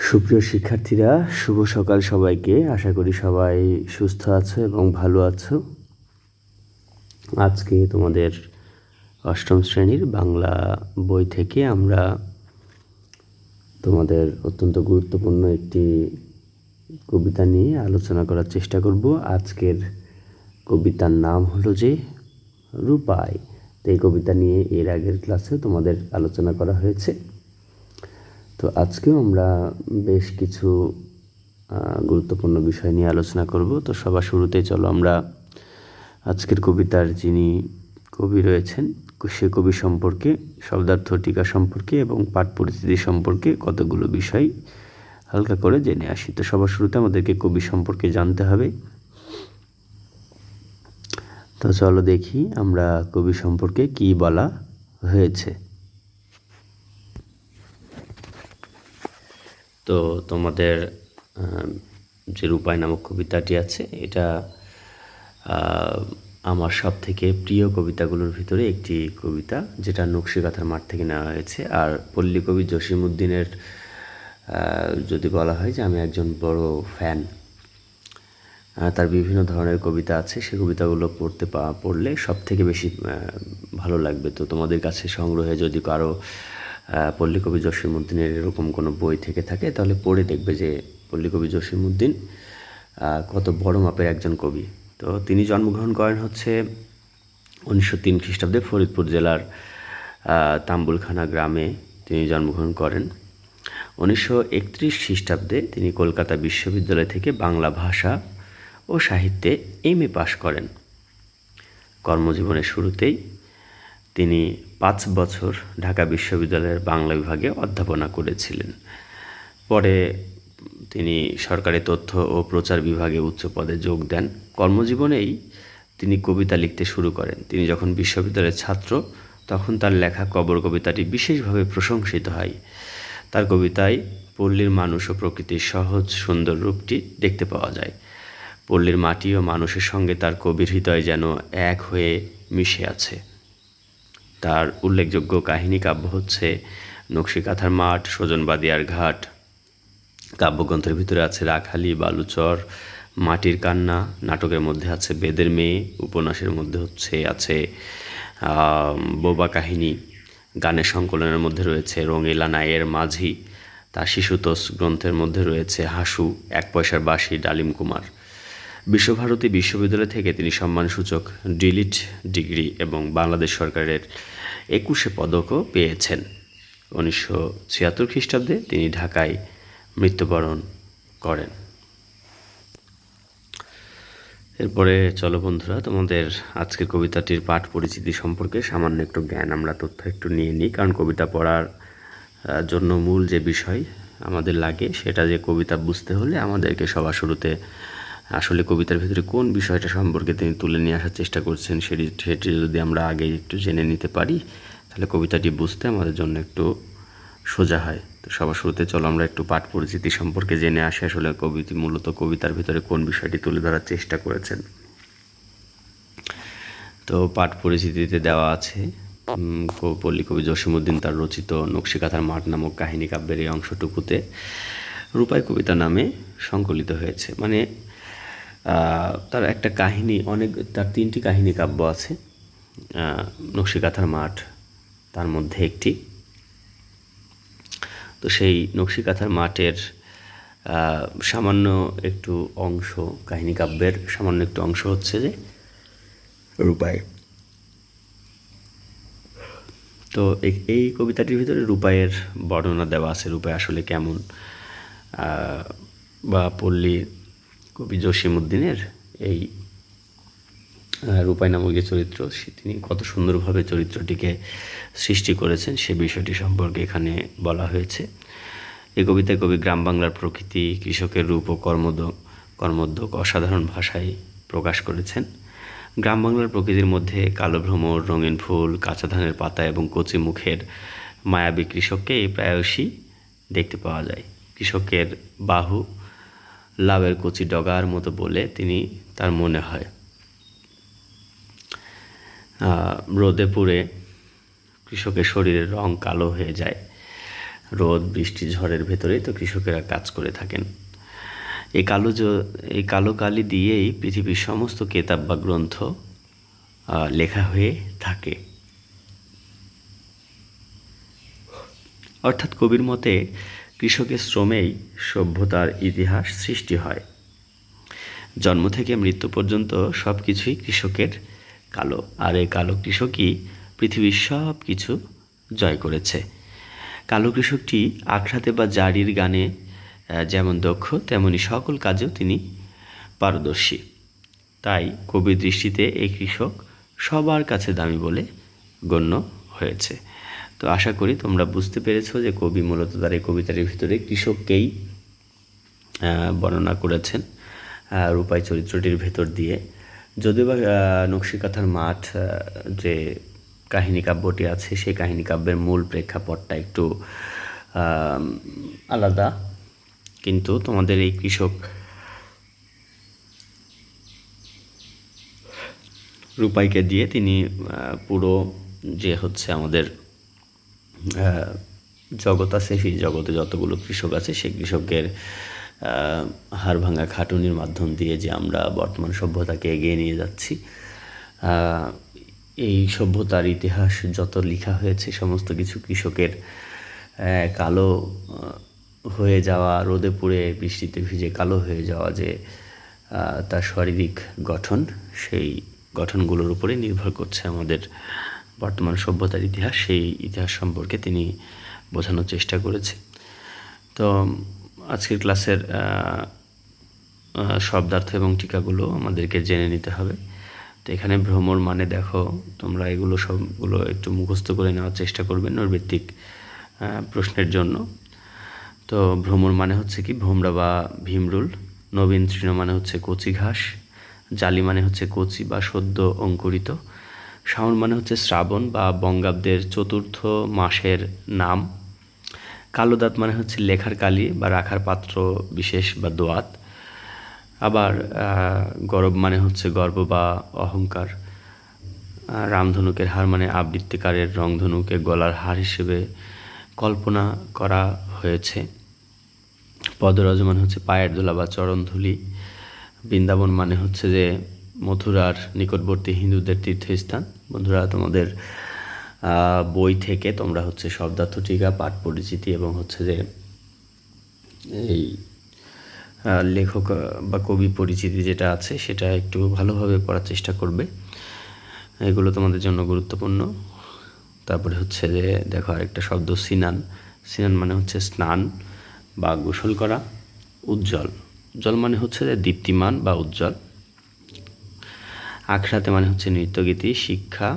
সুপ্রিয় শিক্ষার্থীরা, শুভ সকাল সবাইকে। আশা করি সবাই সুস্থ আছো এবং ভালো আছো। আজকে তোমাদের অষ্টম শ্রেণীর বাংলা বই থেকে আমরা তোমাদের অত্যন্ত গুরুত্বপূর্ণ একটি কবিতা নিয়ে আলোচনা করার চেষ্টা করব। আজকের কবিতার নাম হলো যে রূপাই। তো এই কবিতা নিয়ে এর আগের ক্লাসে তোমাদের আলোচনা করা হয়েছে। তো আজকেও আমরা বেশ কিছু গুরুত্বপূর্ণ বিষয় নিয়ে আলোচনা করব। তো সবার শুরুতেই চলো আমরা আজকের কবিতার যিনি কবি রয়েছেন সে কবি সম্পর্কে, শব্দার্থ টিকা সম্পর্কে এবং পাঠ পরিস্থিতি সম্পর্কে কতগুলো বিষয় হালকা করে জেনে আসি। তো সবার শুরুতে আমাদেরকে কবি সম্পর্কে জানতে হবে। তো চলো দেখি আমরা কবি সম্পর্কে কি বলা হয়েছে। তো তোমাদের যে রূপাই নামক কবিতাটি আছে, এটা আমার সব থেকে প্রিয় কবিতাগুলোর ভিতরে একটি কবিতা, যেটা নকশিকাঁথার মাঠ থেকে নেওয়া হয়েছে। আর পল্লী কবি জসীমউদ্দিনের যদি বলা হয় যে আমি একজন বড় ফ্যান, তার বিভিন্ন ধরনের কবিতা আছে, সে কবিতাগুলো পড়লে সব থেকে বেশি ভালো লাগবে। তো তোমাদের কাছে সংগ্রহে যদি কারো পল্লী কবি জসীমউদ্দিনের এরকম কোনো বই থেকে থাকে, তাহলে পড়ে দেখবে যে পল্লী কবি জসীমউদ্দিন কত বড় মাপের একজন কবি। তো তিনি জন্মগ্রহণ করেন হচ্ছে 1903 খ্রিস্টাব্দে ফরিদপুর জেলার তাম্বুলখানা গ্রামে তিনি জন্মগ্রহণ করেন। 1931 খ্রিস্টাব্দে তিনি কলকাতা বিশ্ববিদ্যালয় থেকে বাংলা ভাষা ও সাহিত্যে এমএ পাশ করেন। কর্মজীবনের শুরুতেই তিনি 5 বছর ঢাকা বিশ্ববিদ্যালয়ের বাংলা বিভাগে অধ্যাপনা করেছিলেন। পরে তিনি সরকারি তথ্য ও প্রচার বিভাগে উচ্চ পদে যোগ দেন। কর্মজীবনেই তিনি কবিতা লিখতে শুরু করেন। তিনি যখন বিশ্ববিদ্যালয়ের ছাত্র, তখন তার লেখা কবর কবিতাটি বিশেষভাবে প্রশংসিত হয়। তার কবিতায় পল্লীর মানুষ ও প্রকৃতির সহজ সুন্দর রূপটি দেখতে পাওয়া যায়। পল্লীর মাটি ও মানুষের সঙ্গে তার কবির হৃদয় যেন এক হয়ে মিশে আছে। তার উল্লেখযোগ্য কাহিনী কাব্য হচ্ছে নকশিকাঁথার মাঠ, সজনবাদিয়ার ঘাট। কাব্যগ্রন্থের ভিতরে আছে রাখালি, বালুচর, মাটির কান্না। নাটকের মধ্যে আছে বেদের মেয়ে। উপন্যাসের মধ্যে আছে বোবা কাহিনী। গানের সংকলনের মধ্যে রয়েছে রঙিলা নাইয়ের মাঝি। তার শিশুতোষ গ্রন্থের মধ্যে রয়েছে হাসু, এক পয়সার বাঁশি, ডালিম কুমার। বিশ্বভারতী বিশ্ববিদ্যালয় থেকে তিনি সম্মানসূচক ডিলিট ডিগ্রি এবং বাংলাদেশ সরকারের 21 পদকও পেয়েছেন। 1976 খ্রিস্টাব্দে তিনি ঢাকায় মৃত্যুবরণ করেন। এরপরে চলো বন্ধুরা, তোমাদের আজকের কবিতাটির পাঠ পরিচিতি সম্পর্কে সামান্য একটু জ্ঞান আমরা তথ্য একটু নিয়ে নিই। কারণ কবিতা পড়ার জন্য মূল যে বিষয় আমাদের লাগে, সেটা যে কবিতা বুঝতে হলে আমাদেরকে সবার শুরুতে আসলে কবিতার ভিতরে কোন বিষয়টা সম্পর্কে তিনি তুলে নিয়ে আসার চেষ্টা করছেন সেটি যদি আমরা আগে একটু জেনে নিতে পারি, তাহলে কবিতাটি বুঝতে আমাদের জন্য একটু সোজা হয়। তো সবার শুরুতে চলো আমরা একটু পাঠ পরিচিতি সম্পর্কে জেনে আসি, আসলে মূলত কবিতার ভিতরে কোন বিষয়টি তুলে ধরার চেষ্টা করেছেন। তো পাঠ পরিচিতিতে দেওয়া আছে পল্লী কবি জসীমউদ্দিন তার রচিত নকশিকাঁথার মাঠ নামক কাহিনী কাব্যের এই অংশটুকুতে রূপাই কবিতা নামে সংকলিত হয়েছে। মানে তার একটা কাহিনী, তার 3টি কাহিনী কাব্য আছে। নকশিকাঁথার মাঠ তার মধ্যে একটি। তো সেই নকশিকাঁথার মাঠের সামান্য একটু অংশ, কাহিনী কাব্যের সামান্য একটু অংশ হচ্ছে যে রূপাই। তো এই কবিতাটির ভিতরে রূপাইয়ের বর্ণনা দেওয়া আছে, রূপাই আসলে কেমন, বা পল্লী কবি জসীমউদ্দিনের এই রূপাই নামক যে চরিত্র, তিনি কত সুন্দরভাবে চরিত্রটিকে সৃষ্টি করেছেন সে বিষয়টি সম্পর্কে এখানে বলা হয়েছে। এই কবিতায় কবি গ্রাম বাংলার প্রকৃতি, কৃষকের রূপ ও কর্মোদ্যোগ অসাধারণ ভাষায় প্রকাশ করেছেন। গ্রাম বাংলার প্রকৃতির মধ্যে কালো ভ্রমর, রঙিন ফুল, কাঁচা ধানের পাতা এবং কচি মুখের মায়াবী কৃষককে প্রায়শই দেখতে পাওয়া যায়। কৃষকের বাহু লাউয়ের কচি ডগার মতো বলে তার মনে হয়। রোদে পুড়ে কৃষকের শরীরের রং কালো হয়ে যায়। রোদ বৃষ্টি ঝড়ের ভেতরেই তো কৃষকেরা কাজ করে থাকেন। এই কালো কালি দিয়েই পৃথিবীর সমস্ত কেতাব বা গ্রন্থ লেখা হয়ে থাকে। অর্থাৎ কবির মতে কৃষকের শ্রমেই সভ্যতার ইতিহাস সৃষ্টি হয়। জন্ম থেকে মৃত্যু পর্যন্ত সব কিছুই কৃষকের কালো, আর এই কালো কৃষকই পৃথিবীর সব কিছু জয় করেছে। কালো কৃষকটি আখড়াতে বা জারির গানে যেমন দক্ষ, তেমনি সকল কাজেও তিনি পারদর্শী। তাই কবির দৃষ্টিতে এই কৃষক সবার কাছে দামি বলে গণ্য হয়েছে। তো আশা করি তোমরা বুঝতে পেরেছো যে কবি মূলত তার এই কবিতার ভিতরে কৃষককেই বর্ণনা করেছেন রূপাই চরিত্রটির ভেতর দিয়ে। যদিও বা নকশিকাঁথার মাঠ যে কাহিনী কাব্যটি আছে, সেই কাহিনী কাব্যের মূল প্রেক্ষাপটটা একটু আলাদা, কিন্তু তোমাদের এই কৃষক রূপাইকে দিয়ে তিনি পুরো যে হচ্ছে আমাদের জগৎ আছে, সেই জগতে যতগুলো কৃষক আছে সেই কৃষকের হাড় ভাঙা খাটুনির মাধ্যম দিয়ে যে আমরা বর্তমান সভ্যতাকে এগিয়ে নিয়ে যাচ্ছি, এই সভ্যতার ইতিহাস যত লেখা হয়েছে সমস্ত কিছু কৃষকের কালো হয়ে যাওয়া, রোদে পুড়ে বৃষ্টিতে ভিজে কালো হয়ে যাওয়া যে তার শারীরিক গঠন, সেই গঠনগুলোর উপরে নির্ভর করছে আমাদের বর্তমান সভ্যতার ইতিহাস। সেই ইতিহাস সম্পর্কে তিনি বোঝানোর চেষ্টা করেছে। তো আজকের ক্লাসের শব্দার্থ এবং টিকাগুলো আমাদেরকে জেনে নিতে হবে। তো এখানে ভ্রমর মানে দেখো, তোমরা এগুলো সবগুলো একটু মুখস্থ করে নেওয়ার চেষ্টা করবে নৈর্ব্যক্তিক প্রশ্নের জন্য। তো ভ্রমর মানে হচ্ছে কি ভোমরা বা ভীমরুল, নবীন তৃণ মানে হচ্ছে কচি ঘাস, জালি মানে হচ্ছে কচি বা সদ্য অঙ্কুরিত, শ্রাবণ মানে হচ্ছে শ্রাবণ বা বঙ্গাব্দের চতুর্থ মাসের নাম, কালো দাঁত মানে হচ্ছে লেখার কালি বা রাখার পাত্র বিশেষ বা দোয়াত, আবার গরব মানে হচ্ছে গর্ব বা অহংকার, রামধনুকের হার মানে আবৃত্তিকারের রংধনুকে গলার হার হিসেবে কল্পনা করা হয়েছে, পদরজ মানে হচ্ছে পায়ের ধুলা বা চরণধুলি, বৃন্দাবন মানে হচ্ছে যে মথুরার নিকটবর্তী হিন্দুদের তীর্থস্থান। বন্ধুরা, তোমাদের বই থেকে তোমরা হচ্ছে শব্দার্থ টিকা, পাঠ পরিচিতি এবং হচ্ছে যে এই লেখক বা কবি পরিচিতি যেটা আছে সেটা একটু ভালোভাবে পড়ার চেষ্টা করবে, এগুলো তোমাদের জন্য গুরুত্বপূর্ণ। তারপরে হচ্ছে যে দেখো আরেকটা শব্দ সিনান, সিনান মানে হচ্ছে স্নান বা গোসল করা, উজ্জ্বল, উজ্জ্বল মানে হচ্ছে যে দীপ্তিমান বা উজ্জ্বল, আখড়াতে মানে হচ্ছে নৃত্যগীতি, শিক্ষা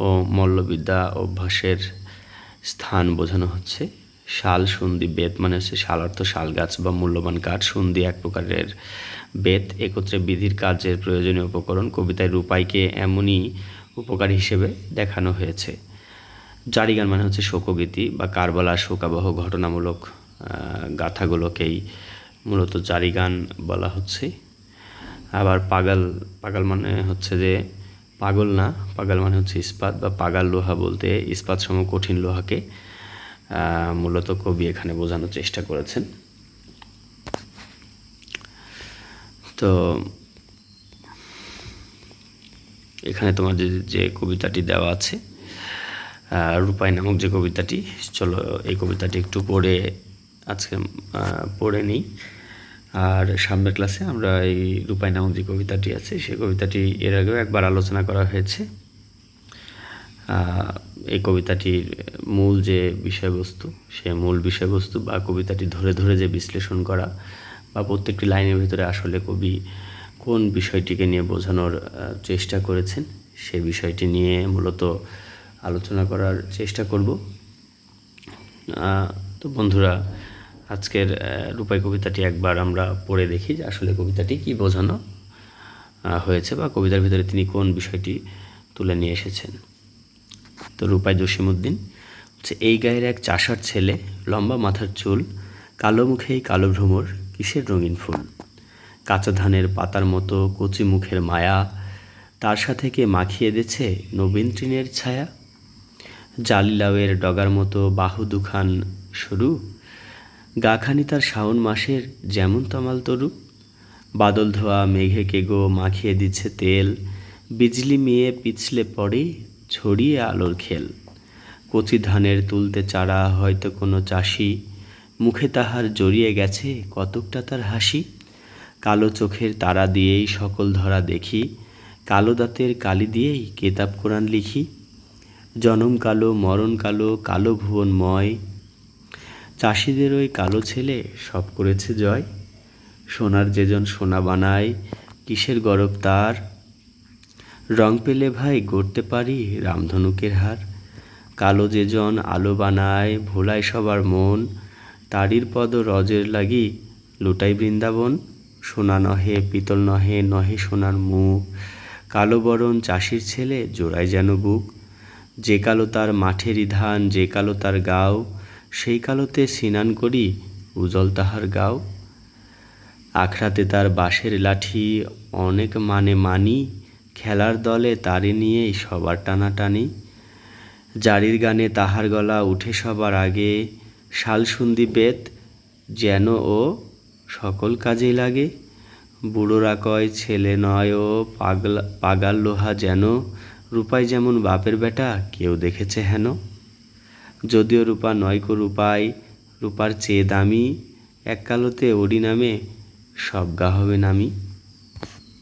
ও মল্লবিদ্যা অভ্যাসের স্থান বোঝানো হচ্ছে, শাল সন্ধি বেত মানে হচ্ছে শাল অর্থ শাল গাছ বা মূল্যবান কাঠ, সন্ধি এক প্রকারের বেত, একত্রে বিধির কাজের প্রয়োজনীয় উপকরণ। কবিতায় রূপাইকে এমনই উপকারী হিসেবে দেখানো হয়েছে। জারিগান মানে হচ্ছে শোকগীতি বা কারবালা শোকাবহ ঘটনামূলক গাথাগুলোকেই মূলত জারিগান বলা হচ্ছে। আবার পাগাল, পাগাল মানে হচ্ছে যে পাগল না, পাগাল মানে হচ্ছে ইস্পাত বা পাগাল লোহা বলতে ইস্পাত সম কঠিন লোহাকে মূলত কবি এখানে বোঝানোর চেষ্টা করেছেন। তো এখানে তোমার যে কবিতাটি দেওয়া আছে রূপাই নামক যে কবিতাটি, চলো এই কবিতাটি একটু পড়ে নিই। আর সামনের ক্লাসে আমরা এই রূপাই নামক যে কবিতাটি আছে সেই কবিতাটি এর আগেও একবার আলোচনা করা হয়েছে। এই কবিতাটির মূল যে বিষয়বস্তু, সে মূল বিষয়বস্তু বা কবিতাটি ধরে ধরে যে বিশ্লেষণ করা বা প্রত্যেকটি লাইনের ভিতরে আসলে কবি কোন বিষয়টিকে নিয়ে বোঝানোর চেষ্টা করেছেন সেই বিষয়টি নিয়ে মূলত আলোচনা করার চেষ্টা করব। তো বন্ধুরা, আজকের রূপাই কবিতাটি একবার আমরা পড়ে দেখি যে আসলে কবিতাটি কী বোঝানো হয়েছে বা কবিতার ভিতরে তিনি কোন বিষয়টি তুলে নিয়ে এসেছেন। তো রূপাই জসীমউদ্দিন হচ্ছে, এই গায়ের এক চাষার ছেলে, লম্বা মাথার চুল, কালো মুখেই কালো ভ্রমর, কিসের রঙিন ফুল, কাঁচা ধানের পাতার মতো কচি মুখের মায়া, তার সাথে কে মাখিয়ে দিয়েছে নবীন তৃণের ছায়া, জালি লাউয়ের ডগার মতো বাহু দুখান সরু, গাখানি তার শাওন মাসের যেমন তমাল তরু, বাদল ধোয়া মেঘে কেগো মাখিয়ে দিচ্ছে তেল, বিজলি মেয়ে পিছলে পড়ে ছড়িয়ে আলোর খেল। কচি ধানের তুলতে চারা হয়তো কোনো চাষি, মুখে তাহার জড়িয়ে গেছে কতকটা তার হাসি। কালো চোখের তারা দিয়েই সকল ধরা দেখি, কালো দাঁতের কালি দিয়েই কেতাব কোরআন লিখি। জনম কালো মরণ কালো, কালো ভুবনময়, চাষিদের ওই কালো ছেলে সব করেছে জয়। সোনার যেজন সোনা বানায়, কিসের গরব তার, রং পেলে ভাই গড়তে পারি রামধনুকের হার। কালো যেজন আলো বানায়, ভোলায় সবার মন, তারির পদ রজের লাগি লুটাই বৃন্দাবন। সোনা নহে পিতল নহে, নহে সোনার মুখ, কালো বরণ চাষির ছেলে জোড়ায় যেন বুক। যে কালো তার মাঠেরই ধান, যে কালো তার গাও, সেই কালোতে স্নান করি উজল তাহার গাও। আখড়াতে তার বাঁশের লাঠি, অনেক মানে মানি, খেলার দলে তারে নিয়েই সবার টানাটানি। জারির গানে তাহার গলা উঠে সবার আগে, শালসুন্দি বেত যেন ও সকল কাজেই লাগে। বুড়োরা কয় ছেলে নয় ও পাগাল লোহা যেন, রূপায় যেমন বাপের বেটা কেউ দেখেছে হেন। যদিও রূপা নয়কো রূপায়, রূপার চেয়ে দামি, এক কালোতে ওরি নামে সব গা হবে নামি।